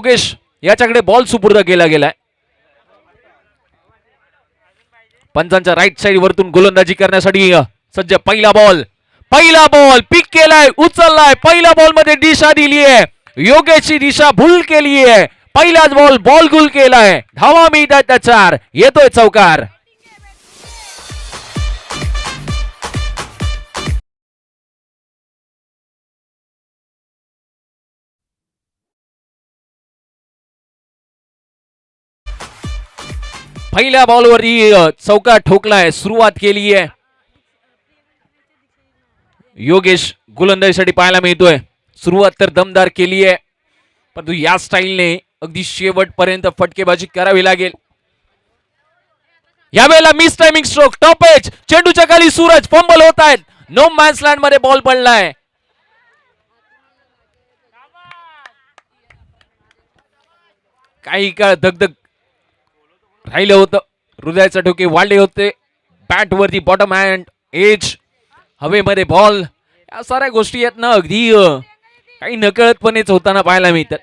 योगेश याच्याकडे बॉल सुपूर्द केला गेलाय. पंचांच्या राईट साइड वरतून गोलंदाजी करण्यासाठी सज्ज. पहिला बॉल पिक केलाय, उचललाय. पहिल्या बॉल मध्ये दिशा दिली आहे, योगेशची दिशा भूल केली आहे. पहिलाच बॉल गुल केलाय. धावा मिळतात 4. येतोय चौकार. पहिल्या बॉलवरती चौकार ठोकलाय, सुरुवात केली आहे. योगेश गोलंदाजीसाठी पाहायला मिळतोय. सुरुवात तर दमदार केली आहे, परंतु या स्टाईलने अगदी शेवटपर्यंत फटकेबाजी करावी लागेल. यावेळेला miss timing stroke, top edge. चेंडूच्या खाली सूरज, फंबल होत आहेत. नो मॅन्स लँड मध्ये बॉल पडलाय. काही काळ दगदग राहिलं होतं, हृदयाचे ठोके वाढले होते. बॅट वरती बॉटम हँड, एज, हवेमध्ये बॉल, या साऱ्या गोष्टी आहेत ना अगदी काही नकळतपणेच होताना पाहायला मिळतात.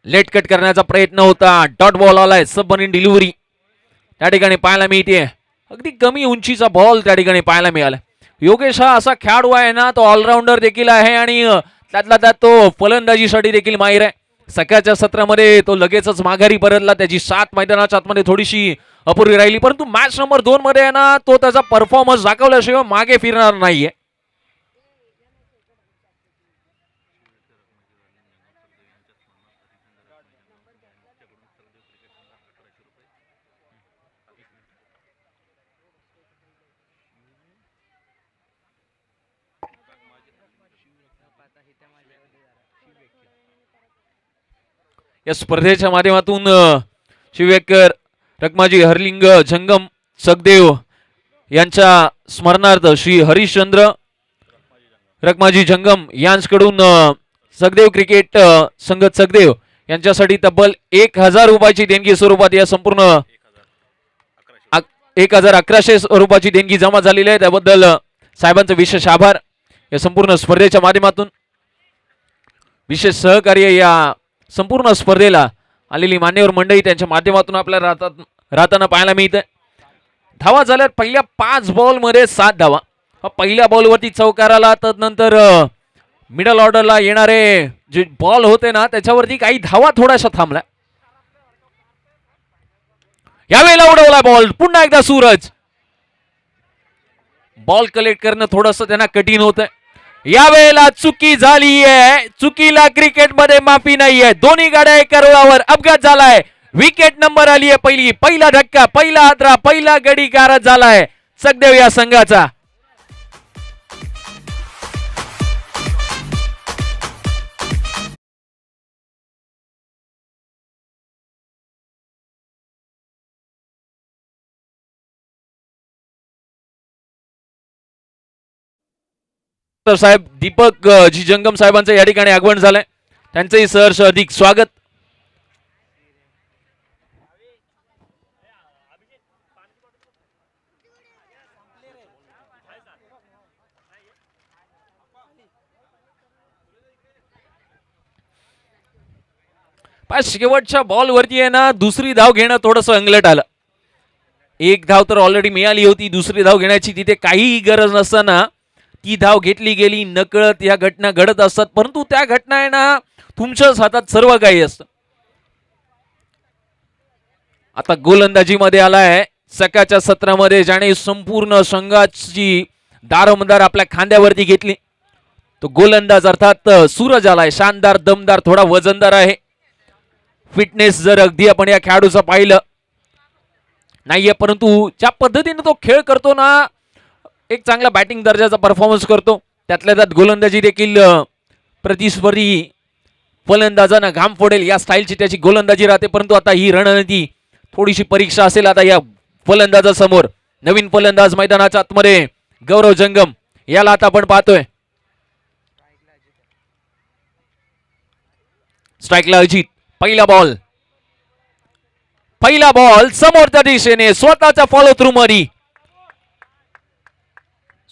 लेट कट करण्याचा प्रयत्न होता, डॉट बॉल आलाय. सबमरीन डिलिव्हरी त्या ठिकाणी पाहायला मिळते. अगदी कमी उंचीचा बॉल त्या ठिकाणी पाहायला मिळाला. योगेश हा असा खेळाडू आहे ना, तो ऑलराऊंडर देखील आहे आणि त्यातला त्यात तो फलंदाजीसाठी देखील माहिर आहे. सकाळच्या सत्रामध्ये तो लगेचच माघारी परतला. त्याची 7 मैदानाच्या आतमध्ये थोडीशी अपुरी राहिली, परंतु मॅच नंबर 2 मध्ये आहे ना, तो त्याचा परफॉर्मन्स दाखवल्याशिवाय मागे फिरणार नाहीये. या स्पर्धेच्या माध्यमातून शिवेकर, रखमाजी हरलिंग जंगम सखदेव यांच्या स्मरणार्थ श्री हरिश्चंद्र रखमाजी जंगम यांच्याकडून सखदेव क्रिकेट संघ सखदेव यांच्यासाठी तब्बल 1000 रुपयाची देणगी स्वरूपात या संपूर्ण 1100 रुपयाची देणगी जमा झालेली आहे. त्याबद्दल साहेबांचं विशेष आभार. या संपूर्ण स्पर्धेच्या माध्यमातून विशेष सहकार्य या संपूर्ण स्पर्धेला आलेली मान्यवर मंडळी त्यांच्या माध्यमातून आपल्याला राहताना पाहायला मिळते. धावा झाल्यात पहिल्या 5 बॉल मध्ये 7 धावा. पहिल्या बॉलवरती चौकाराला, तदनंतर मिडल ऑर्डरला येणारे जे बॉल होते ना त्याच्यावरती काही धावा थोड्याशा थांबल्या. यावेळेला उडवला बॉल, पुन्हा एकदा सूरज. बॉल कलेक्ट करणं थोडंसं त्यांना कठीण होतं. यावेळेला चुकी झाली आहे, चुकीला क्रिकेटमध्ये माफी नाहीये. दोन्ही गाड्या एका रुळावर, अपघात झालाय. विकेट नंबर आली आहे पहिला धक्का, पहिला हादरा, पहिला गडी गारद झालाय सखदेव या संघाचा. साहेब दीपक जी जंगम साहेबांचं या ठिकाणी आगमन झालंय, त्यांचंही सहर्ष अधिक स्वागत. शेवटच्या बॉल वरती आहे ना, दुसरी धाव घेणं थोडंसं अंगलट आलं. एक धाव तर ऑलरेडी मिळाली होती, दुसरी धाव घेण्याची तिथे काहीही गरज नसताना ती धाव घेतली गेली. नकळत या घटना घडत असतात, परंतु त्या घटना आहे ना तुमच्याच हातात सर्व काही असतं. आता गोलंदाजीमध्ये आलाय सकाळच्या सत्रामध्ये, ज्याने संपूर्ण संघाची दारोमदार आपल्या खांद्यावरती घेतली. तो गोलंदाज अर्थात सूरज आलाय. शानदार, दमदार, थोडा वजनदार आहे. फिटनेस जर अगदी आपण या खेळाडूचं पाहिलं नाहीये, परंतु ज्या पद्धतीने तो खेळ करतो ना, एक चांगला बॅटिंग दर्जाचा परफॉर्मन्स करतो. त्यातल्या त्यात गोलंदाजी देखील प्रतिस्पर्धी फलंदाजांना घाम फोडेल या स्टाईलची त्याची गोलंदाजी राहते. परंतु आता ही रणनीती थोडीशी परीक्षा असेल आता या फलंदाजासमोर. नवीन फलंदाज मैदानाच्या आतमध्ये गौरव जंगम, याला आता आपण पाहतोय. स्ट्राईकला अजित. पहिला बॉल समोरच्या दिशेने स्वतःच्या फॉलो थ्रू मध्ये.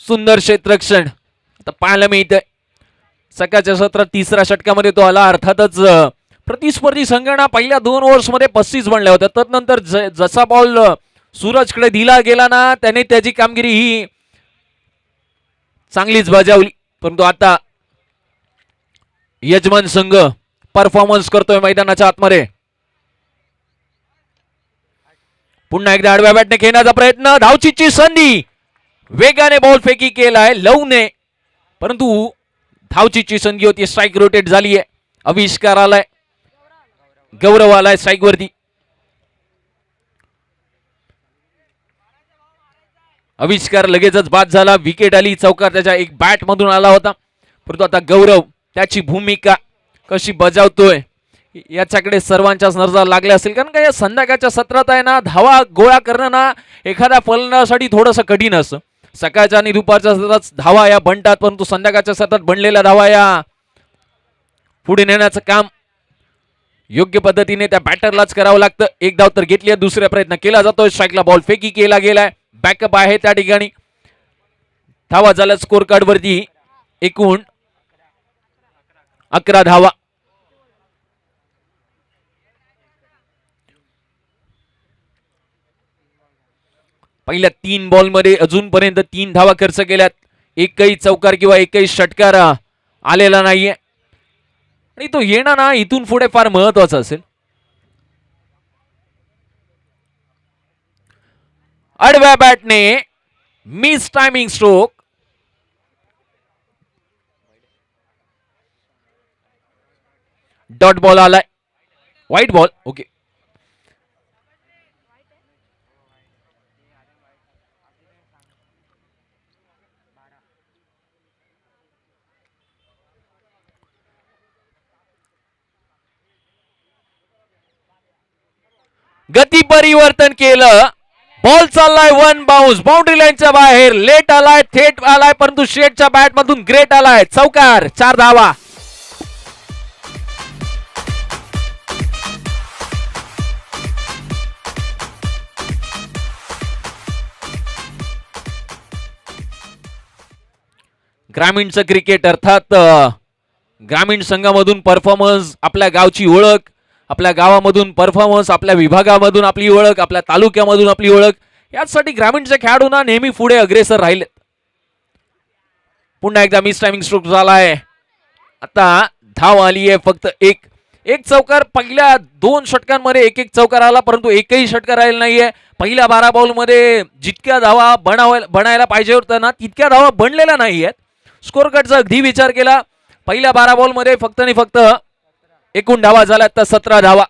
सुंदर क्षेत्ररक्षण आता पाहायला मिळतंय. सकाळच्या सत्रात तिसऱ्या षटकामध्ये तो आला. अर्थातच प्रतिस्पर्धी संघांना पहिल्या 2 ओव्हर्समध्ये 35 बनल्या होत्या. तदनंतर जसा बॉल सूरजकडे दिला गेला ना त्याने त्याची कामगिरी ही चांगलीच बजावली. परंतु आता यजमान संघ परफॉर्मन्स करतोय मैदानाच्या आतमध्ये. पुन्हा एकदा आडव्या बॅटने खेळण्याचा प्रयत्न. धावचीची संधी. वेगाने बॉल फेकी केलाय लवने, परंतु धावचीची संधी होती. स्ट्राईक रोटेट झाली आहे. आविष्कार आलाय. गौरव आलाय स्ट्राईक वरती. आविष्कार लगेचच बाद झाला. विकेट आली. चौकार त्याच्या एक बॅट मधून आला होता. परंतु आता गौरव त्याची भूमिका कशी बजावतोय याच्याकडे सर्वांच्याच नजर लागल्या असेल. कारण का या संध्याकाळच्या सत्रात आहे ना धावा गोळा करणं ना एखाद्या फलंदाजासाठी थोडंसं कठीण असतं. सकाळच्या आणि दुपारच्या सत्रात धावा या बनतात, परंतु संध्याकाळच्या सत्रात बनलेल्या धावा या पुढे नेण्याचं काम योग्य पद्धतीने त्या बॅटरलाच करावं लागतं. एक धाव तर घेतली आहे. दुसरा प्रयत्न केला जातोय. स्ट्राईकला बॉल फेकी केला गेलाय. बॅकअप आहे त्या ठिकाणी. धावा झाल्या स्कोर कार्ड वरती एकूण 11 धावा. पहिल्या 3 बॉलमध्ये अजूनपर्यंत 3 धावा खर्च केल्यात. एकही चौकार किंवा एकही षटकार आलेला नाहीये आणि तो येणं ना इथून पुढे फार महत्वाचं असेल. आडव्या बॅटने miss timing stroke. Dot ball आलाय. White ball. ओके. गती परिवर्तन केलं. बॉल चाललाय 1 बाउन्स बाउंड्री लाईनच्या बाहेर. लेट आलाय, थेट आलाय, परंतु शेटच्या बॅट मधून ग्रेट आलाय. चौकार. 4 धावा. ग्रामीणचं क्रिकेट अर्थात ग्रामीण संघामधून परफॉर्मन्स, आपल्या गावची ओळख, आपल्या गावामधून परफॉर्मन्स, आपल्या विभागामधून आपली ओळख, आपल्या तालुक्यामधून आपली ओळख, यासाठी ग्रामीणचे खेळाडूंना नेहमी पुढे अग्रेसर राहिले. पुन्हा एकदा मिस टायमिंग स्ट्रोक झालाय. आता धाव आली आहे फक्त एक चौकार. पहिल्या 2 षटकांमध्ये एक चौकार आला, परंतु एकही षटकार आलेला नाहीये. पहिल्या 12 बॉल मध्ये जितक्या धावा बनायला पाहिजे होत्या ना तितक्या धावा बनलेल्या नाहीयेत. स्कोर कार्डचा अगदी विचार केला पहिल्या 12 बॉल मध्ये फक्त आणि फक्त एकूण धावा झाल्या तर 17 धावा.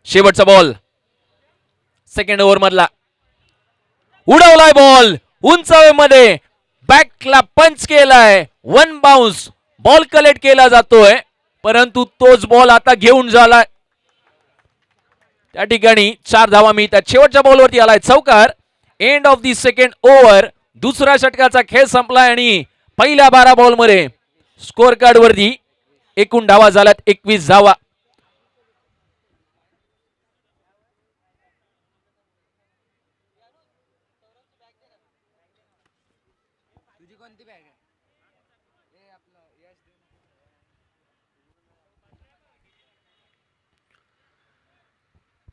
शेवटचा बॉल सेकंड ओव्हर मधला. उडवलाय बॉल उंच हवेमध्ये. बॅकला पंच केलाय. 1 बाउन्स बॉल कलेक्ट केला जातोय, परंतु तोच बॉल आता घेऊन झालाय. त्या ठिकाणी 4 धावा मिळतात. शेवटच्या बॉलवरती आलाय चौकार. End of the second over. दुसऱ्या षटकाचा खेळ संपलाय आणि पहिल्या 12 बॉल मध्ये स्कोर कार्ड वरती एकूण धावा झाल्यात 21 धावा.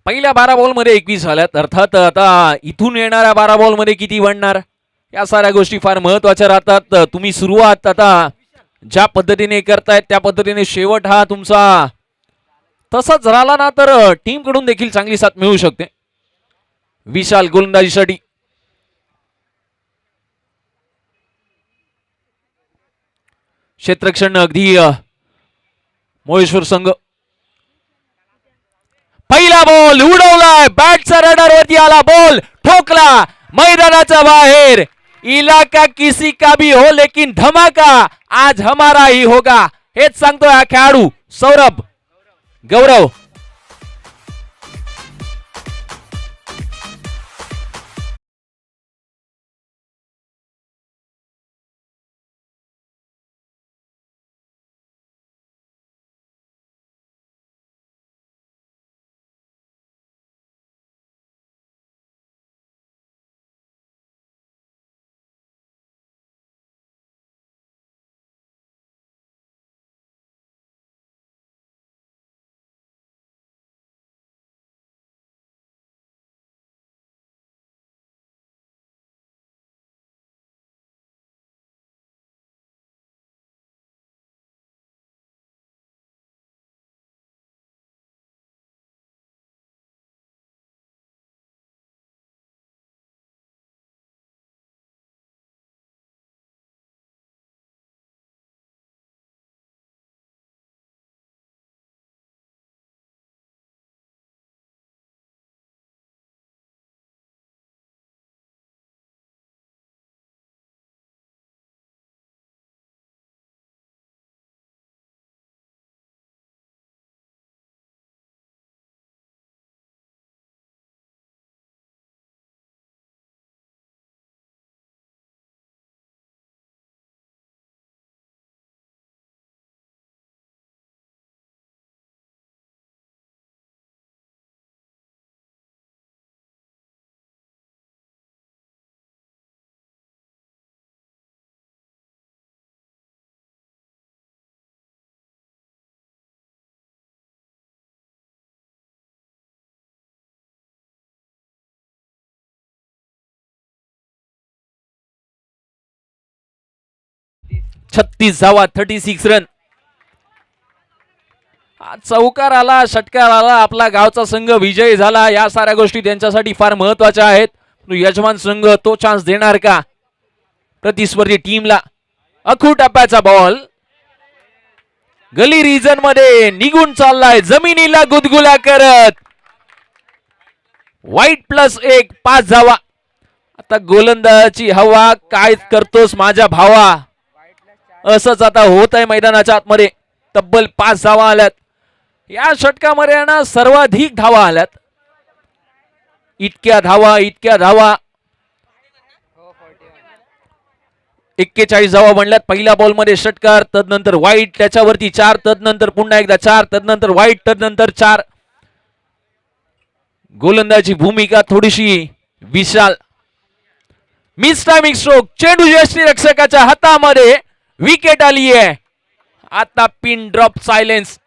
पहिल्या 12 बॉल मध्ये 21 झाल्यात. अर्थात आता इथून येणाऱ्या 12 बॉल मध्ये किती बनणार या साऱ्या गोष्टी फार महत्वाच्या राहतात. तुम्ही सुरुवात आता ज्या पद्धतीने करतायत त्या पद्धतीने शेवट हा तुमचा तसाच राहिला ना तर टीम कडून देखील चांगली साथ मिळू शकते. विशाल गोलंदाजीसाठी. क्षेत्ररक्षण अगदी मोळेश्वर संघ. पहिला बॉल उडवलाय. बॅटचा रडार वरती आला. बॉल ठोकला मैदानाच्या बाहेर. इलाका किसी का भी हो लेकिन धमाका आज हमारा ही होगा हेच सांगतोय हा खेळाडू सौरभ गौरव. 36 धावा, 36 रन. चौकार आला, षटकार आला, आपला गावचा संघ विजयी झाला. या साऱ्या गोष्टी त्यांच्यासाठी फार महत्वाच्या आहेत. यजमान संघ तो चान्स देणार का प्रतिस्पर्धी टीमला? अखू टप्प्याचा बॉल गली रिजन मध्ये निघून चाललाय, जमिनीला गुदगुल्या करत. वाईट +1, 5 धावा. आता गोलंदाजाची हवा, काय करतोस माझ्या भावा, असंच आता होत आहे मैदानाच्या आतमध्ये. तब्बल 5 धावा आल्यात या षटकामध्ये ना, सर्वाधिक धावा आल्यात. इतक्या धावा 41 धावा बनल्यात. पहिल्या बॉल मध्ये षटकार, तदनंतर वाईट, त्याच्यावरती 4, तदनंतर पुन्हा एकदा 4, तदनंतर वाईट, तदनंतर 4. गोलंदाजी भूमिका थोडीशी विशाल. मिस टायमिंग स्ट्रोक, चेंडू यष्टीरक्षकाच्या हातामध्ये, विकेट आली आहे. आता पिन ड्रॉप सायलेन्स,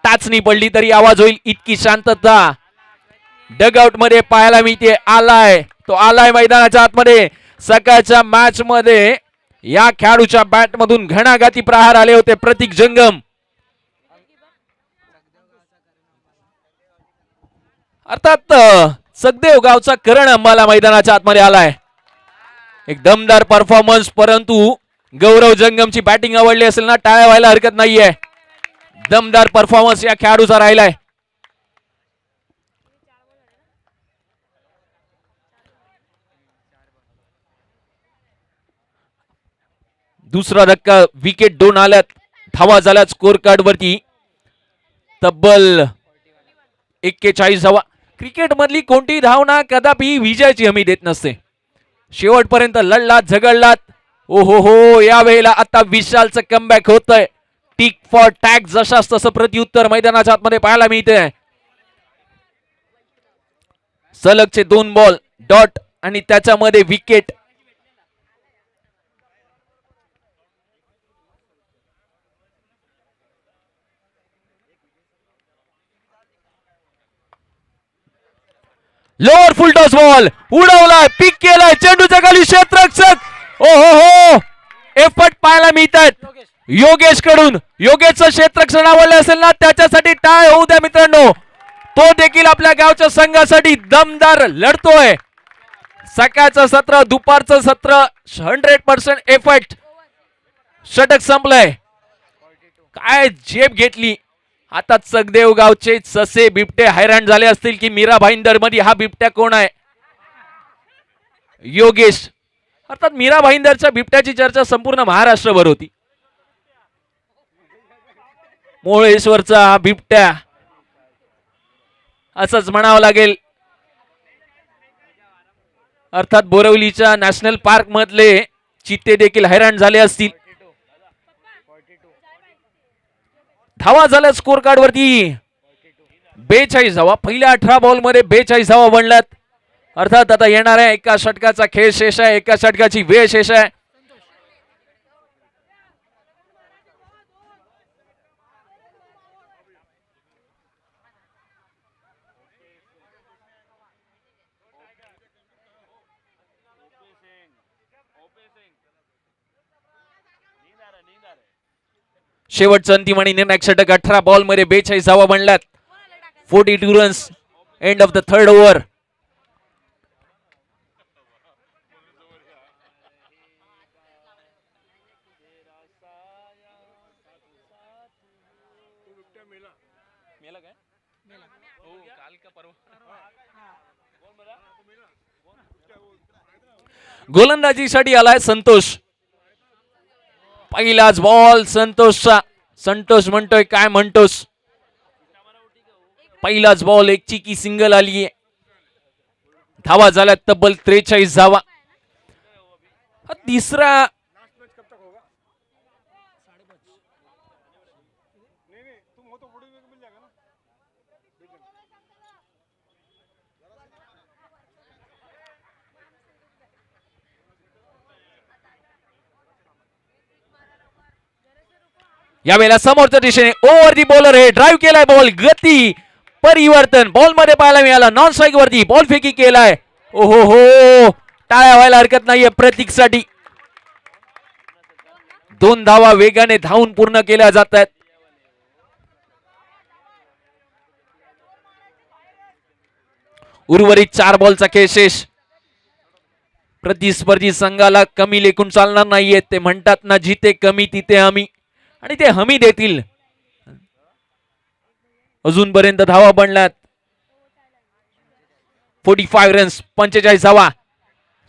टाचणी पडली तरी आवाज होईल इतकी शांतता डगआउट मध्ये पाहायला मिळते. तो आलाय मैदानाच्या आतमध्ये. सकाळच्या मॅच मध्ये या खेळाडूच्या बॅट मधून घणाघाती प्रहार आले होते. प्रतीक जंगम अर्थात सगदेव गावचा करण अंबाला मैदानाच्या आतमध्ये आलाय. एक दमदार परफॉर्मन्स, परंतु गौरव जंगमची बॅटिंग आवडली असेल ना, टाळ्या व्हायला हरकत नाहीये. दमदार परफॉर्मन्स या खेळाडूचा राहिलाय. दुसरा धक्का, विकेट 2 आल्यात. धावा झाल्यात स्कोर कार्ड वरती तब्बल 41 धावा. क्रिकेट मधली कोणतीही धावना कदापि विजयाची हमी देत नसते. शेवटपर्यंत लढलात, झगडलात. ओहो हो, यावेळेला आता विशालचं कमबॅक होतंय. टिक फॉर टॅग, जशास तसं प्रत्युत्तर मैदानाच्या आतमध्ये पाहायला मिळते. सलगचे 2 बॉल डॉट आणि त्याच्यामध्ये wicket. Lower full toss ball उडवलाय, पिक केलाय, चेंडूच्या खाली क्षेत्ररक्षक. ओहो हो, एफर्ट पाहायला मिळतात योगेश कडून. योगेशचं क्षेत्ररक्षण आवडलं असेल ना, त्याच्यासाठी टाळ होऊ द्या मित्रांनो. तो देखील आपल्या गावच्या संघासाठी दमदार लढतोय. सकाळचं सत्र, दुपारचं सत्र, 100% एफर्ट. षटक संपलंय. काय झेप घेतली. आता चगदेव गावचे ससे बिबटे हैराण झाले असतील की मीरा भाईंदर मध्ये हा बिबट्या कोण आहे. योगेश, अर्थात मीरा भाईंदरच्या बिबट्याची चर्चा संपूर्ण महाराष्ट्रभर होती. मोळेश्वरचा हा बिबट्या असंच म्हणावं लागेल. अर्थात बोरवलीच्या नॅशनल पार्क मधले चित्ते देखील हैराण झाले असतील. धावा झाल्या स्कोर कार्ड वरती 42 धावा. पहिल्या 18 बॉल मध्ये 42 धावा बनल्यात. अर्थात आता येणाऱ्या एका षटकाचा खेळ शेष आहे, एका षटकाची वेळ शेष आहे. शेवटचं अंतिम आणि निर्णायक षटक 18 बॉल मध्ये 42 धावा बनल्यात. 42 runs, end of the third over. गोलंदाजीसाठी आलाय संतोष. पहिलाच बॉल संतोषचा. संतोष म्हणतोय काय म्हणतोस. पहिलाच बॉल, एक चिकी सिंगल आली. धावा झाल्या तब्बल 43 धावा. तिसरा यावेळेला समोरच्या दिशेने ओव्हर दी बॉलर हे ड्राईव्ह केलाय बॉल. गती परिवर्तन बॉल मध्ये पाहायला मिळाला. नॉन स्ट्राईक वरती बॉल फेकी केलाय. ओहो हो, टाळ्या व्हायला हरकत नाहीये प्रतीकसाठी. 2 धावा वेगाने धावून पूर्ण केल्या जात आहेत. उर्वरित 4 बॉलचा खेळ शेष. प्रतिस्पर्धी संघाला कमी लेखून चालणार नाहीये. ते म्हणतात ना, जिथे कमी तिथे हमी, आणि ते हमी देतील. अजूनपर्यंत धावा बनल्यात 45 रन्स, 45 धावा.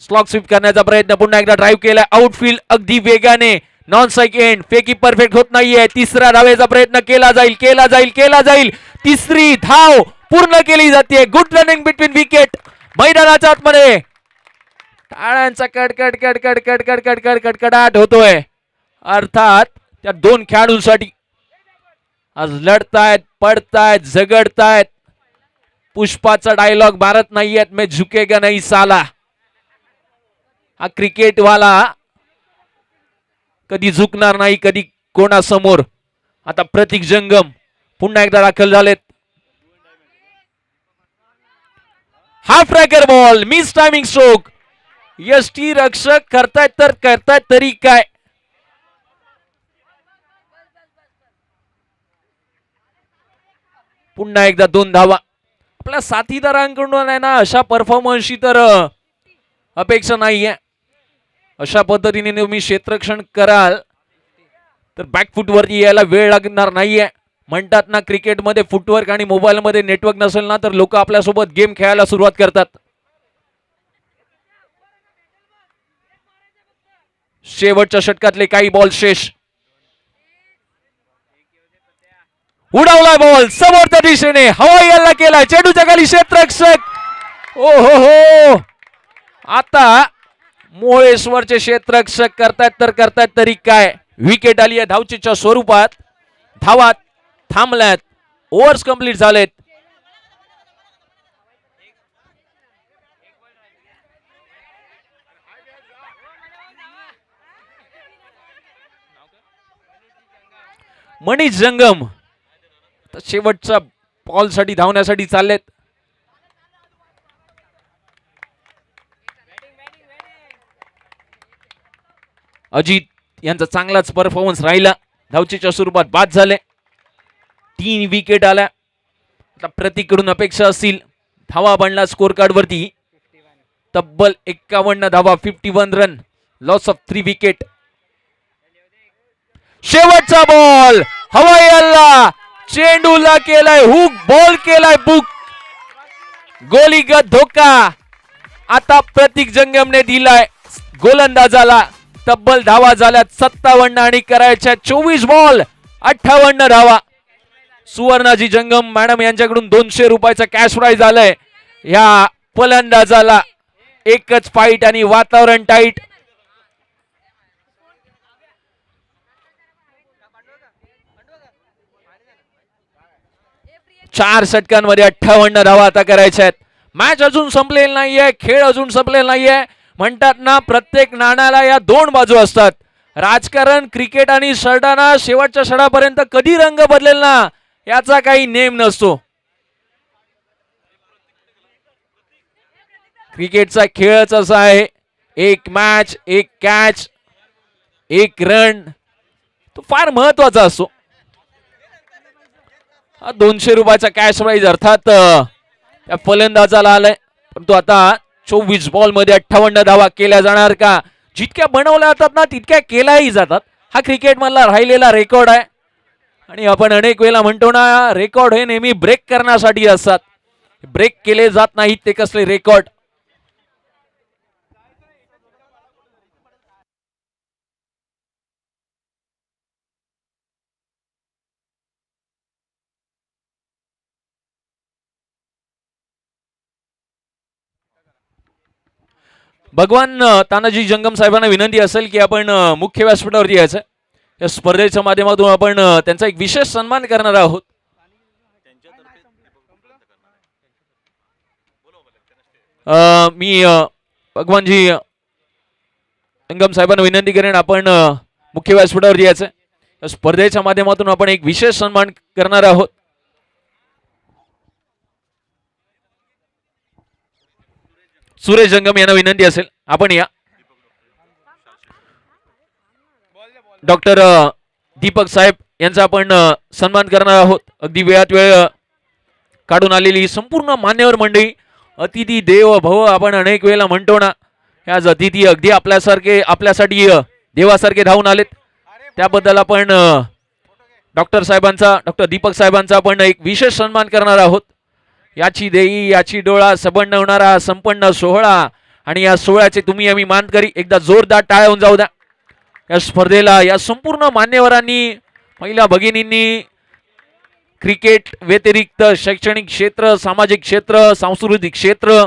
स्लॉग स्वीप करण्याचा प्रयत्न पुन्हा एकदा ड्राइव्ह केला आउटफील्ड अगदी वेगाने. नॉन स्ट्राइक एंड, फेकी परफेक्ट होत नाहीये. तिसरा धावेचा प्रयत्न केला जाईल, केला जाईल, केला जाईल. तिसरी धाव पूर्ण केली जाते. Good running between wicket. मैदानाच्या आतमध्ये टाळ्यांचा कडकड कडकड कडकड कडकड कडकडाट होतोय. अर्थात त्या 2 खेळाडूंसाठी आज लढतायत, पडतायत, झगडतायत. पुष्पाचा डायलॉग भारत नाहीयेत, मैं झुकेगा नहीं साला. हा क्रिकेटवाला कधी झुकणार नाही, कधी कोणासमोर. आता प्रतीक जंगम पुन्हा एकदा दाखल झालेत. Half tracker ball, miss timing stroke. यष्टी रक्षक करतायत तरी काय. पुन्हा एकदा 2 धावा. आपल्या साथीदारांकडून आहे ना, अशा परफॉर्मन्सची तर अपेक्षा नाहीये. अशा पद्धतीने तुम्ही क्षेत्ररक्षण कराल तर बॅकफुट वरती यायला वेळ लागणार नाहीये. म्हणतात ना, क्रिकेटमध्ये फुटवर्क आणि मोबाईल मध्ये नेटवर्क नसेल ना, तर लोक आपल्यासोबत गेम खेळायला सुरुवात करतात. शेवटच्या षटकातले काही बॉल शेष. उडवलाय बॉल समोरच्या दिशेने, हवाई हल्ला केलाय. चेंडूच्या खाली क्षेत्ररक्षक. ओ हो हो, आता मोळेश्वरचे क्षेत्ररक्षक करतायत तरी काय. विकेट आली आहे धावचीच्या स्वरूपात. धावा थांबल्यात, ओव्हर्स कंप्लीट झालेत. मनीष जंगम शेवटच्या बॉल साठी धावण्यासाठी चाललेत. अजित यांचा चांगलाच परफॉर्मन्स राहिला. धावचीच्या स्वरूपात बाद झाले. 3 विकेट आल्या. आता प्रतीकडून अपेक्षा असतील. धावा बनला स्कोर कार्ड वरती तब्बल 51 धावा, 51 रन, लॉस ऑफ 3 विकेट. शेवटचा बॉल, हवाई हल्ला. चेंडूला केलाय हुक, बॉल केलाय बुक. गोलीगत धोका आता प्रतीक जंगमने दिलाय गोलंदाजाला. तब्बल धावा झाल्यात 57 आणि करायच्या 24 बॉल 58 धावा. सुवर्णाजी जंगम मॅडम यांच्याकडून 200 रुपयाचा कॅश प्राइज आलंय. या फलंदाजाला एकच फाईट आणि वातावरण टाईट. चार षटकांमध्ये 58 धावा आता करायच्या आहेत. मॅच अजून संपलेली नाहीये, खेळ अजून संपलेला नाहीये. म्हणतात ना, प्रत्येक नाण्याला या 2 बाजू असतात. राजकारण, क्रिकेट आणि शर्टाना शेवटच्या षडापर्यंत कधी रंग बदलेल ना, याचा काही नेम नसतो. क्रिकेटचा खेळच असा आहे. एक मॅच, एक कॅच, एक रन, तो फार महत्वाचा असतो. 200 रुपयाचा कॅश प्राइज अर्थात त्या फलंदाजाला आलाय. परंतु आता 24 बॉल मध्ये 58 धावा केल्या जाणार का. जितक्या बनवल्या जातात ना, तितक्या केल्याही जातात. हा क्रिकेट मधला राहिलेला रेकॉर्ड आहे. आणि आपण अनेक वेळेला म्हणतो ना, रेकॉर्ड हे नेहमी ब्रेक करण्यासाठी असतात. ब्रेक केले जात नाहीत ते कसले रेकॉर्ड. भगवान तानाजी जंगम साहेबांना विनंती असेल की आपण मुख्य व्यासपीठावरती यायचं. या स्पर्धेच्या माध्यमातून आपण त्यांचा एक विशेष सन्मान करणार आहोत. मी भगवानजी जंगम साहेबांना विनंती करेन आपण मुख्य व्यासपीठावरती यायचं. या स्पर्धेच्या माध्यमातून आपण एक विशेष सन्मान करणार आहोत. सुरेश जंगम यांना विनंती असेल आपण या. डॉक्टर दीपक साहेब यांचा आपण सन्मान करणार आहोत. अगदी वेळात वेळ काढून आलेली ही संपूर्ण मान्यवर मंडळी. अतिथी देव भव आपण अनेक वेळेला म्हणतो ना, ह्याच अतिथी अगदी आपल्यासाठी देवासारखे धावून आलेत. त्याबद्दल आपण डॉक्टर दीपक साहेबांचा आपण एक विशेष सन्मान करणार आहोत. याची देई याची डोळा सबंड होणारा संपन्न सोहळा आणि या सोहळ्याचे तुम्ही आम्ही मानकरी एकदा जोरदार टाळ्या होऊन जाऊ द्या. या स्पर्धेला या संपूर्ण मान्यवरांनी, महिला भगिनींनी क्रिकेट व्यतिरिक्त शैक्षणिक क्षेत्र, सामाजिक क्षेत्र, सांस्कृतिक क्षेत्र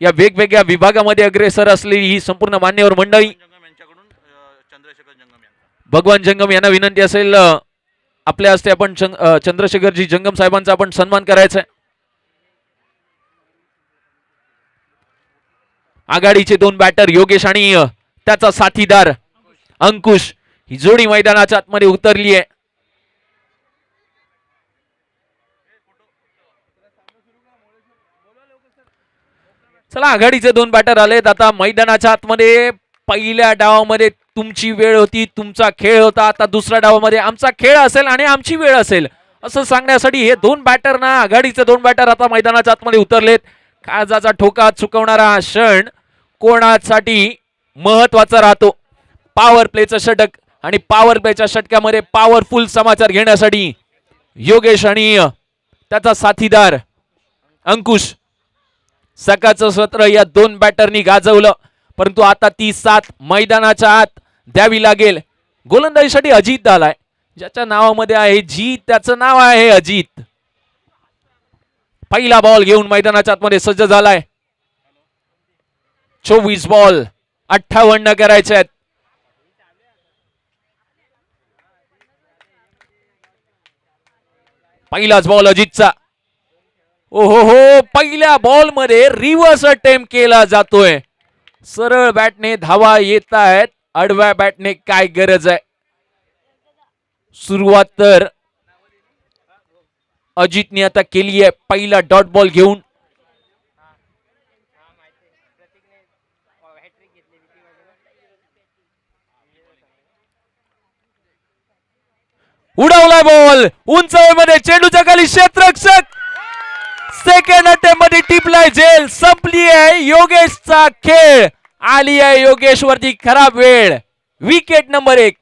या वेगवेगळ्या विभागामध्ये अग्रेसर असलेली ही संपूर्ण मान्यवर मंडळी. भगवान जंगम यांना विनंती असेल आपल्या हस्ते आपण चंद्रशेखरजी जंगम साहेबांचा आपण सन्मान करायचा आहे. आघाडीचे दोन बॅटर योगेश आणि त्याचा साथीदार अंकुश ही जोडी मैदानाच्या आतमध्ये उतरली आहे. चला, आघाडीचे दोन बॅटर आलेत आता मैदानाच्या आतमध्ये. पहिल्या डावामध्ये तुमची वेळ होती, तुमचा खेळ होता. आता दुसऱ्या डावामध्ये आमचा खेळ असेल आणि आमची वेळ असेल असं सांगण्यासाठी हे दोन बॅटर ना, आघाडीचे दोन बॅटर आता मैदानाच्या आतमध्ये उतरलेत. काळजाचा ठोका चुकवणारा हा क्षण कोणासाठी महत्वाचा राहतो. पॉवर प्लेचं षटक आणि पॉवर प्लेच्या षटकामध्ये पॉवरफुल समाचार घेण्यासाठी योगेश आणि त्याचा साथीदार अंकुश. सकाळचं सत्र या दोन बॅटरनी गाजवलं, परंतु आता ती साथ मैदानाच्या आत द्यावी लागेल. गोलंदाजीसाठी अजित आलाय, ज्याच्या नावामध्ये आहे जीत, त्याचं नाव आहे अजित. पहिला बॉल घेऊन मैदानाच्या आतमध्ये सज्ज झालाय. 24 बॉल 58 करायचे आहेत. पहिलाच बॉल अजितचा. ओहो हो, पहिल्या बॉल मध्ये रिव्हर्स अटेम्प्ट केला जातोय. सरळ बॅटने धावा येत आहेत, आडव्या बॅटने काय गरज आहे. सुरुवात तर अजितने आता केली आहे पहिला डॉट बॉल घेऊन. उडवलाय बॉल उंच मध्ये, चेंडूच्या खाली क्षेत्ररक्षक. सेकंड अटेम्प्ट मध्ये टिपलाय झेल. संपली आहे योगेशचा खेळ. आली आहे योगेश वरती खराब वेळ. Wicket number 1.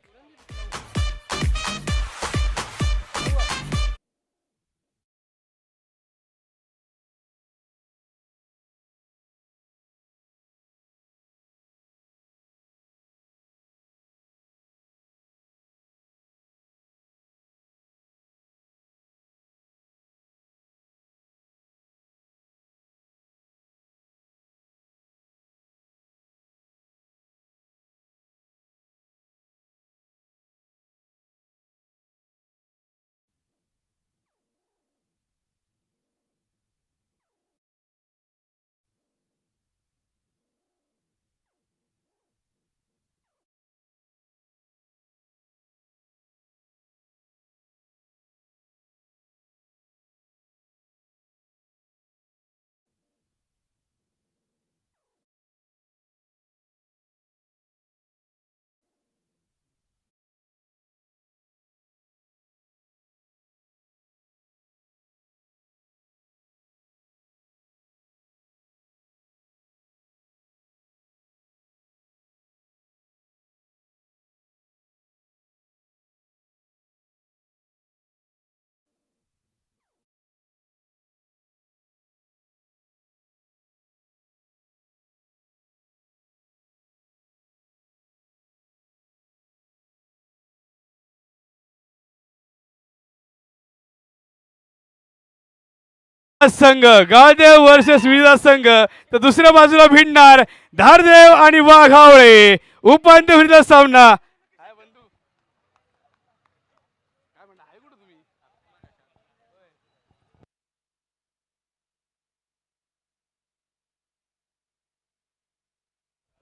संघ गाळदेव वर्सेस विजा संघ, तर दुसऱ्या बाजूला भिडणार धारदेव आणि वाघावळे. उपांत्य फेरीचा सामना.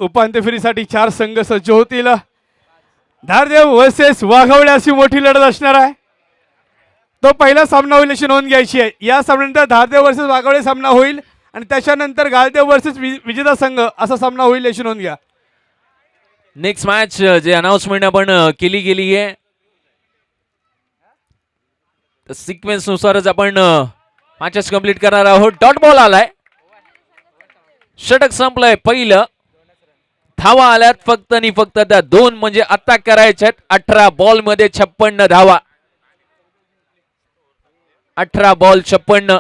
उपांत्य फेरीसाठी 4 संघ सज्ज होतील. धारदेव वर्सेस वाघावळे अशी मोठी लढत असणार आहे. तो पहिला सामना होईल अशी नोंद घ्यायची आहे. या सामन्यानंतर धारदेव वर्सेस वाघावळे सामना होईल आणि त्याच्यानंतर गाळदेव वर्सेस विजेता संघ असा सामना होईल अशी नोंद घ्या. नेक्स्ट मॅच जे अनाउन्समेंट आपण केली गेली आहे सिक्वेन्स नुसारच आपण मॅचेस कंप्लीट करणार आहोत. डॉट बॉल आलाय, षटक संपलंय पहिलं. धावा आल्यात फक्त आणि फक्त त्या 2 म्हणजे आता करायच्यात. 18 बॉल मध्ये 56 धावा. 18 बॉल 56.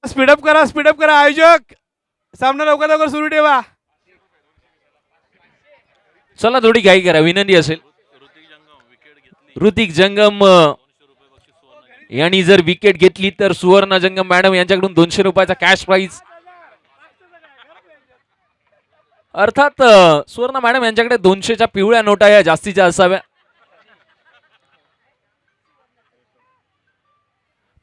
स्पीडअप करा आयोजक. सामना लवकर लवकर सुरू ठेवा. चला थोडी घाई करा, विनंती असेल. ऋतिक जंगम यांनी जर विकेट घेतली तर सुवर्ण जंगम मॅडम यांच्याकडून 200 रुपयाचा कॅश प्राइज. अर्थात सुवर्ण मॅडम यांच्याकडे 200च्या पिवळ्या नोटा या जास्तीच्या असाव्या.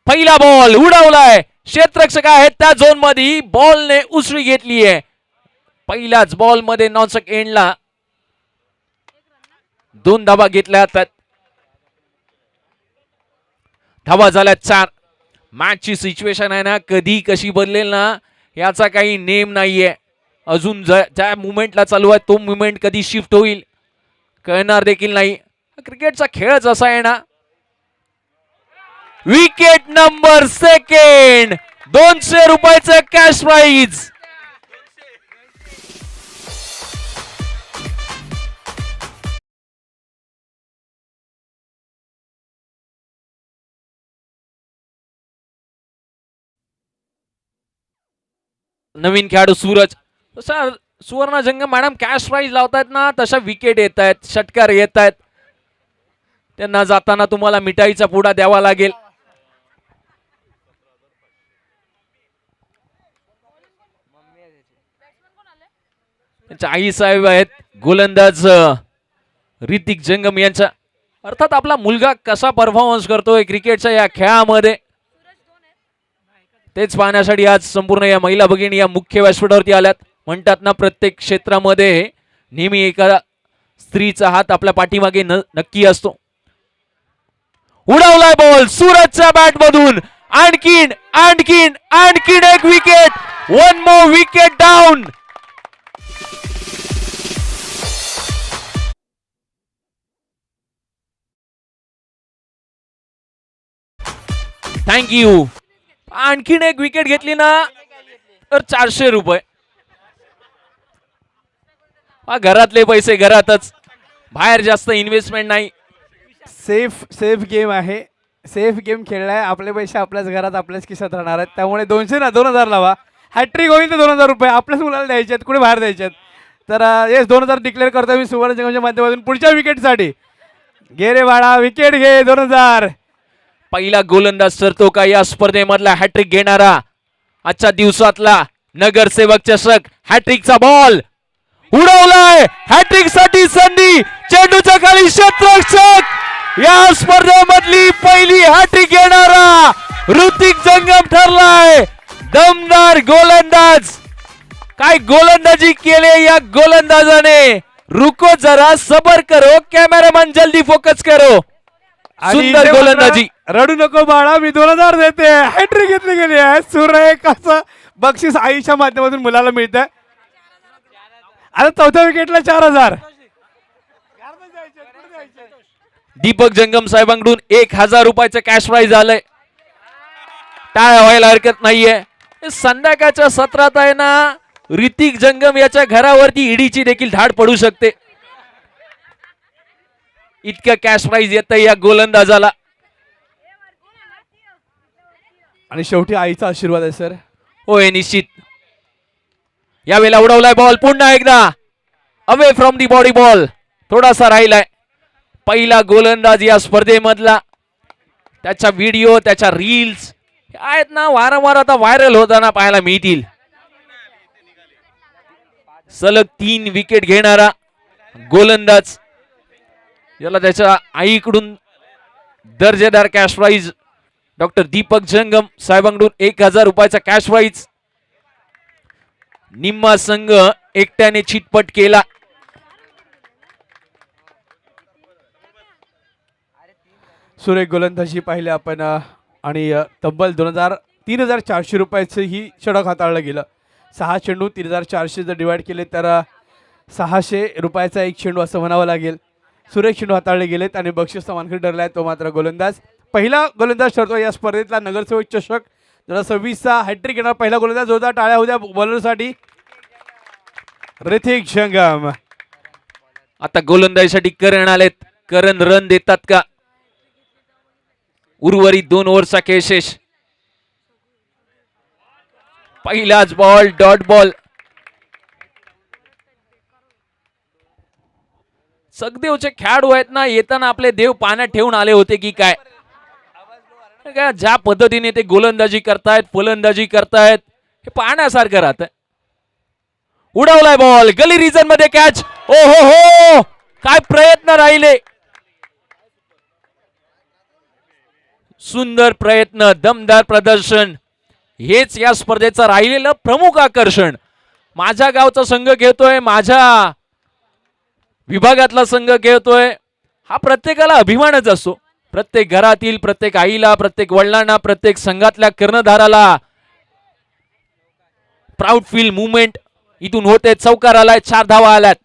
पहिला बॉल उडवलाय. क्षेत्ररक्षक आहेत त्या झोन मध्ये. बॉलने उसळी घेतली आहे. पहिल्याच बॉल मध्ये नॉनस्टॉप एंडला 2 धावा घेतल्या जातात. धावा झाल्या 4. मॅचची सिच्युएशन आहे ना कधी कशी बदलेल ना याचा काही नेम नाहीये. अजून ज्या मुवमेंटला चालू आहे तो मुवमेंट कधी शिफ्ट होईल कळणार देखील नाही. क्रिकेटचा खेळच असा आहे ना. विकेट नंबर 2, 200 रुपयाचं कॅश प्राइज. नवीन खेळाडू सूरज. तसा सुवर्ण जंगम मॅडम कॅश प्राइज लावतायत ना तशा विकेट येत आहेत, षटकार येत आहेत. त्यांना जाताना तुम्हाला मिठाईचा पुडा द्यावा लागेल. त्यांच्या आई साहेब आहेत गोलंदाज ऋतिक जंगम यांचा. अर्थात आपला मुलगा कसा परफॉर्मन्स करतोय क्रिकेटच्या या खेळामध्ये तेच पाहण्यासाठी आज संपूर्ण या महिला भगिनी या मुख्य व्यासपीठावरती आल्यात. म्हणतात ना प्रत्येक क्षेत्रामध्ये नेहमी एका स्त्रीचा हात आपल्या पाठीमागे नक्की असतो. उडवलाय बॉल सूरजच्या बॅट मधून. आणखीन आणखीन आणखीन एक wicket. 1 more wicket down. Thank you. आणखीन एक विकेट घेतली ना तर 400 रुपये. घरातले पैसे घरातच, बाहेर जास्त इन्व्हेस्टमेंट नाही. सेफ गेम आहे. सेफ गेम खेळलाय. आपले पैसे आपल्याच घरात आपल्याच खिशात राहणार आहेत. त्यामुळे 200 ना 2000 लावा. हॅट्रिक होईल तर 2000 रुपये आपल्याच मुलाला द्यायचे आहेत, कुठे बाहेर द्यायचे आहेत. तर येस 2000 डिक्लेअर करतो मी सुवर्ण जंगमच्या माध्यमातून. पुढच्या विकेटसाठी घे रे बाळा विकेट घे. 2000. पहिला गोलंदाज ठरतो का या स्पर्धेमधला हॅट्रिक घेणारा. आजच्या दिवसातला नगरसेवक चषक. हॅट्रिकचा बॉल उडवलाय. हॅट्रिक साठी संधी. चेंडूच्या खाली क्षेत्ररक्षक. या स्पर्धेमधली पहिली हॅट्रिक घेणारा ऋतिक जंगम ठरलाय. दमदार गोलंदाज. काय गोलंदाजी केले या गोलंदाजाने. रुको जरा सबर करो कॅमेरामॅन जल्दी फोकस करो. सुंदर गोलंदाजी. रडू नको बाळा मी 2000 देते. हॅट्रिक घेतली गेली आहे. सुरेखाचं बक्षीस आईच्या माध्यमातून मुलाला मिळतं. आता चौथ्या विकेटला 4000. दीपक जंगम साहेबांकडून 1000 रुपयाचं कॅश प्राइज आलंय. टाळ्या व्हायला हरकत नाहीये. संध्याकाळच्या सत्रात आहे ना ऋतिक जंगम याच्या घरावरती ईडीची देखील धाड पडू शकते. इतकं कॅश प्राइज येतं या गोलंदाजाला. आणि शेवटी आईचा आशीर्वाद आहे सर. होय निश्चित. यावेळेला उडवलाय बॉल पुन्हा एकदा away from the body. Ball थोडासा राहिलाय. पहिला गोलंदाज या स्पर्धेमधला. त्याचा व्हिडिओ त्याच्या रील्स आहेत ना वारंवार आता व्हायरल होताना पाहायला मिळतील. सलग 3 विकेट घेणारा गोलंदाज, याला त्याच्या आईकडून दर्जेदार कॅश प्राइज डॉक्टर दीपक जंगम साहेबांकडून 1000 रुपयाचा कॅश प्राइज. निम्मा संघ एकट्याने चितपट केला. सुरेख गोलंदाजी पाहिले आपण आणि तब्बल 3,400 रुपयाचं ही षटक हाताळलं गेलं. 6 चेंडू 3,400 जर डिवाइड केले तर 600 रुपयाचा एक चेंडू असं म्हणावं लागेल. सुरेख चेंडू हाताळले गेलेत आणि बक्षीस मानकरी ठरला आहे तो मात्र गोलंदाज. पहिला गोलंदाज ठरतो या स्पर्धेतला नगरसेवक चषक 2026चा हॅट्रिक येणार पहिला गोलंदाज. जोरदार टाळ्या होत्या बॉलरसाठी. ऋतिक जंगम आता गोलंदाजीसाठी करण आलेत. करण रन देतात का? उर्वरित 2 ओव्हरचा केशेष. पहिलाच बॉल डॉट बॉल. सगदेवचे खेळाडू आहेत ना, येताना आपले देव पाण्यात ठेवून आले होते की काय? ज्या पद्धतीने ते गोलंदाजी करतायत, फलंदाजी करतायत, हे पाहण्यासारखं राहत. उडवलाय बॉल गली रिजन मध्ये कॅच. ओ हो हो, काय प्रयत्न राहिले. सुंदर प्रयत्न, दमदार प्रदर्शन, हेच या स्पर्धेचं राहिलेलं प्रमुख आकर्षण. माझ्या गावचा संघ खेळतोय, माझ्या विभागातला संघ खेळतोय, हा प्रत्येकाला अभिमानच असतो. प्रत्येक घरातील प्रत्येक आईला, प्रत्येक वडिलांना, प्रत्येक संघातल्या कर्णधाराला प्राऊड फील मुवमेंट इथून होते. चौकार आलाय, 4 धावा आल्यात.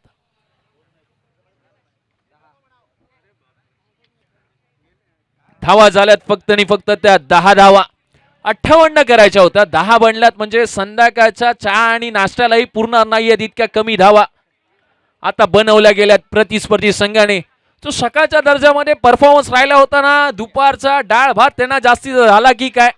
धावा झाल्यात फक्त आणि फक्त त्या 10 धावा. 58 करायच्या होत्या, 10 बनल्यात म्हणजे संध्याकाळच्या चहा आणि नाश्त्यालाही पुरणार नाहीयेत इतक्या कमी धावा आता बनवल्या गेल्यात प्रतिस्पर्धी संघाने. जो सकाळच्या दर्जामध्ये परफॉर्मन्स राहिला होता ना, दुपारचा डाळ भात त्यांना जास्ती झाला की काय?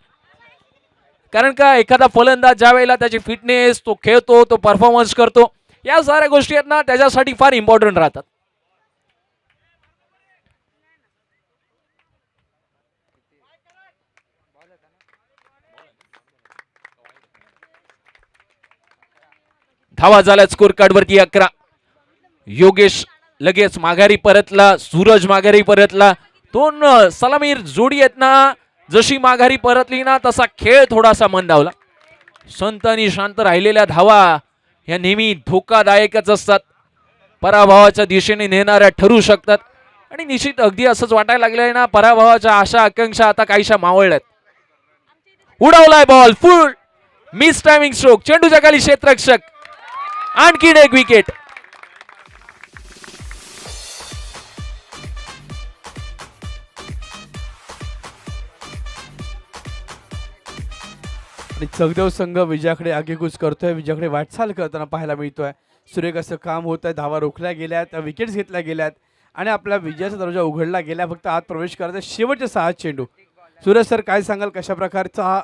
कारण का एखादा फलंदाज ज्या वेळेला त्याची फिटनेस, तो खेळतो, तो परफॉर्मन्स करतो, या साऱ्या गोष्टी आहेत ना त्याच्यासाठी फार इम्पॉर्टंट राहतात. धावा झाल्या स्कोर कार्ड वरती 11. योगेश लगेच माघारी परतला, सूरज माघारी परतला. 2 सलामीर जोडी आहेत ना, जशी माघारी परतली ना तसा खेळ थोडासा मंदावला. संत आणि शांत राहिलेल्या धावा या नेहमी धोकादायकच असतात, पराभवाच्या दिशेने नेणाऱ्या ठरू शकतात. आणि निश्चित अगदी असंच वाटायला लागलंय ना, पराभवाच्या आशा आकांक्षा आता काहीशा मावळल्यात. उडवलाय ball, full miss timing stroke, चेंडूच्या खाली क्षेत्ररक्षक. आणखीन एक विकेट. आणि चगदेव संघ विजयाकडे आगेकूच करतोय, विजयाकडे वाटचाल करताना पाहायला मिळतोय. सुरेख असं काम होत आहे. धावा रोखल्या गेल्यात, विकेट्स घेतल्या गेल्यात आणि आपला विजयाचा दरवाजा उघडला गेला. फक्त आत प्रवेश करायचा शेवटचे 6 चेंडू. सूरज सर काय सांगाल, कशा प्रकारचा हा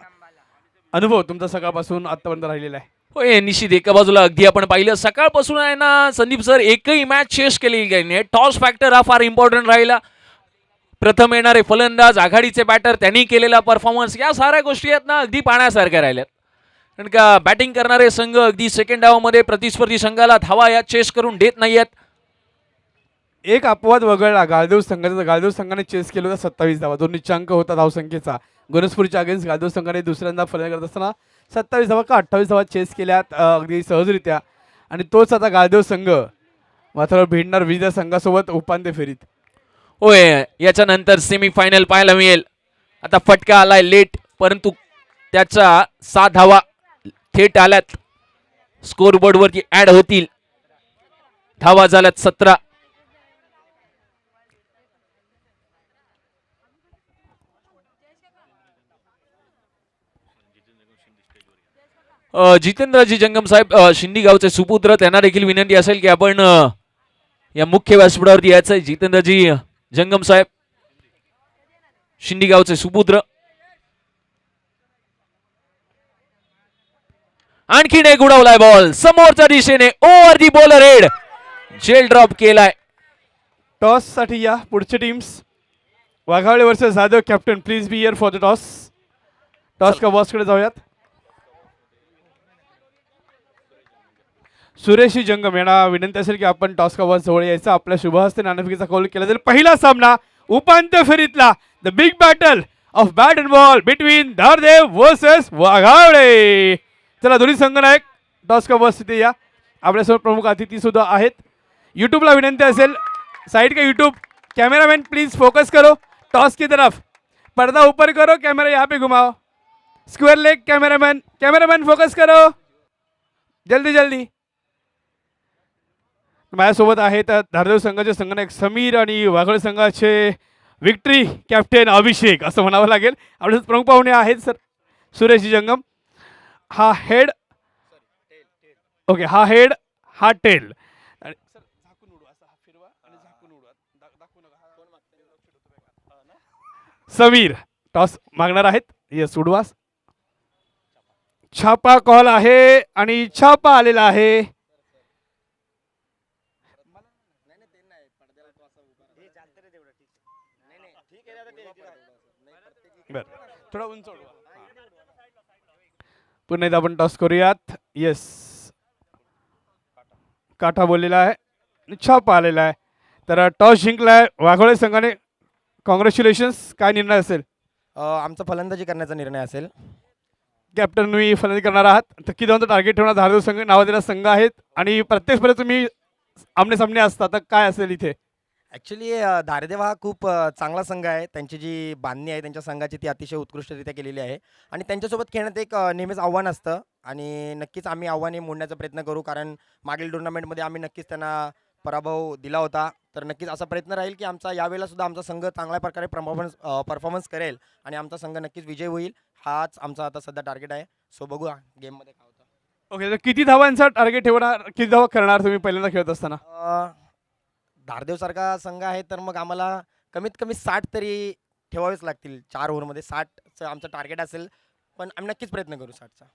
अनुभव तुमचा सकाळपासून आतापर्यंत राहिलेला आहे? होय, निश्चित. एका बाजूला अगदी आपण पाहिलं सकाळपासून आहे ना संदीप सर, एकही मॅच चेस केलेली नाही. टॉस फॅक्टर हा फार इम्पॉर्टंट राहिला. प्रथम येणारे फलंदाज, आघाडीचे बॅटर, त्यांनी केलेला परफॉर्मन्स, या साऱ्या गोष्टी आहेत ना अगदी पाहण्यासारख्या राहिल्यात. कारण का बॅटिंग करणारे संघ अगदी सेकंड डावामध्ये प्रतिस्पर्धी संघाला धावा या चेस करून देत नाहीयेत. एक अपवाद वगळला गाळदेव संघाचा. गाळदेव संघाने चेस केलं होतं 27 धावा, जो निच्चांक होता धावसंख्येचा. गणेशपूरच्या अगेन्स्ट गाळदेव संघाने दुसऱ्यांदा फलंदाजी करत असताना 27 धावा का 28 धावा चेस केल्यात अगदी सहजरित्या. आणि तोच आता गाळदेव संघ मात्र भिडणार विजय संघासोबत उपांत्य फेरीत. होय, याच्यानंतर सेमीफायनल पाहायला मिळेल. आता फटका आलाय लेट, परंतु त्याच्या 7 धावा थेट आल्यात, स्कोरबोर्ड वरती ऍड होतील. धावा झाल्यात 17. जितेंद्रजी जंगम साहेब, शिंदी गावचे सुपुत्र, त्यांना देखील विनंती असेल की आपण या मुख्य व्यासपीठावरती यायचंय. जितेंद्रजी जंगम साहेब, शिंदी गावचे सुपुत्र. आणखीन एक उडवलाय बॉल समोरच्या दिशेने, ओव्हर दी बॉलर हेड, जेल ड्रॉप केलाय. टॉस साठी या पुढचे teams. Waghawale versus Jadhav. Captain please be here for the toss. Toss का बॉसकडे जाऊयात. सुरेश जंगम यांना विनंती असेल की आपण टॉस कव्हर जवळ यायचं, आपल्या शुभहस्ते नाणेफेकीचा कौल केला जाईल. पहिला सामना उपांत्य फेरीतला the big battle of bat and ball between Dhardev versus Waghawade. चला दोन्ही संघनायक टॉस कव्हर स्थिती या. आपल्यासमोर प्रमुख अतिथी सुद्धा आहेत. यूट्यूबला विनंती असेल, साइड का यूट्यूब कैमरामैन प्लीज फोकस करो टॉस की तरफ, पर्दा ऊपर करो, कैमरा यहाँ पे घुमाओ, स्क्वायर लेग कैमरामैन फोकस करो जल्दी जल्दी. माझ्यासोबत आहेत धारदेव संघाचे संघनायक समीर आणि वाघोळे संघाचे विक्ट्री कॅप्टन अभिषेक असं म्हणावं लागेल. आपले प्रमुख पाहुणे आहेत सर सुरेश जंगम. हा हेड, ओके, हा हेड, हा टेल. समीर टॉस मागणार आहेत. येस, उडवास. छापा कॉल आहे आणि छापा आलेला आहे. थोडा उंच उडवा. पुन्हा एकदा आपण टॉस करूयात. येस, काठा बोललेला आहे आणि छापा आलेला आहे. तर टॉस जिंकलाय वाघोळे संघाने. कॉंग्रॅच्युलेशन्स. काय निर्णय असेल? आमचा फलंदाजी करण्याचा निर्णय असेल. कॅप्टन तुम्ही फलंदाजी करणार आहात. तर किती धावांचं टार्गेट ठेवणार? धारदेव संघ नावाजलेला संघ आहेत आणि प्रत्येक स्पर्धेत तुम्ही आमने सामने असता, तर काय असेल इथे? ॲक्च्युली धारदेव हा खूप चांगला संघ आहे. त्यांची जी बांधणी आहे त्यांच्या संघाची ती अतिशय उत्कृष्टरित्या केलेली आहे आणि त्यांच्यासोबत खेळण्यात एक नेहमीच आव्हान असतं आणि नक्कीच आम्ही आव्हाने मोडण्याचा प्रयत्न करू, कारण मागील टुर्नामेंटमध्ये आम्ही नक्कीच त्यांना पराभव दिला होता. तर नक्कीच असा प्रयत्न राहील की आमचा यावेळेला सुद्धा आमचा संघ चांगल्या प्रकारे परफॉर्मन्स करेल आणि आमचा संघ नक्कीच विजय होईल. हाच आमचा आता सध्या टार्गेट आहे. सो बघू गेममध्ये काय होतं. ओके, तर किती धावांचा टार्गेट ठेवणार, किती धावा करणार तुम्ही पहिल्यांदा खेळत असताना? धारदेवसारखा संघ आहे तर मग आम्हाला कमीत कमी 60 तरी ठेवावेच लागतील. 4 ओव्हरमध्ये 60चं आमचं टार्गेट असेल, पण आम्ही नक्कीच प्रयत्न करू 60चा.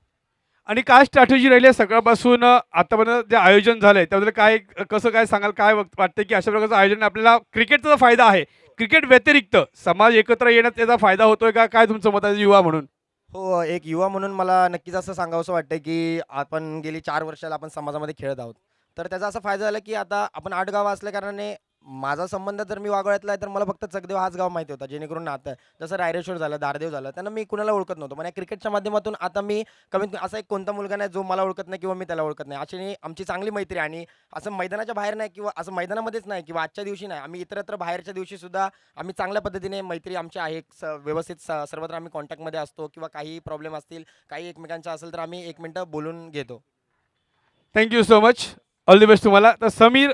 आणि काय स्ट्रॅटेजी राहिली आहे सकाळपासून आतापर्यंत जे आयोजन झालंय त्याबद्दल काय, कसं काय सांगाल? काय वाटतं की अशा प्रकारचं आयोजन आपल्याला क्रिकेटचा फायदा आहे, क्रिकेट व्यतिरिक्त समाज एकत्र येण्यात त्याचा फायदा होतोय का? काय तुमचं मत आहे युवा म्हणून? हो, एक युवा म्हणून मला नक्कीच असं सांगावंसं वाटतं की आपण गेली 4 वर्षाला आपण समाजामध्ये खेळत आहोत. तर त्याचा असा फायदा झाला की आता आपण 8 गावं असल्याकारणाने माझा संबंध जर मी वाघोळ्यातला आहे तर मला फक्त चकदेव हाच गाव माहिती होता, जेणेकरून नातं जसं रायरेश्वर झालं, धारदेव झालं, त्यांना मी कुणाला ओळखत नव्हतो. पण या क्रिकेटच्या माध्यमातून आता मी कमीत कमी असा एक कोणता मुलगा नाही जो मला ओळखत नाही किंवा मी त्याला ओळखत नाही. अशी आमची चांगली मैत्री आहे आणि असं मैदानाच्या बाहेर नाही किंवा असं मैदानामध्येच नाही किंवा आजच्या दिवशी नाही, आम्ही इतरत्र बाहेरच्या दिवशी सुद्धा आम्ही चांगल्या पद्धतीने मैत्री आमची आहे. व्यवस्थित सर्वत्र आम्ही कॉन्टॅक्टमध्ये असतो किंवा काही प्रॉब्लेम असतील, काही एकमेकांचा असेल तर आम्ही 1 मिनिटं बोलून घेतो. Thank you so much. All the best तुम्हाला. तर समीर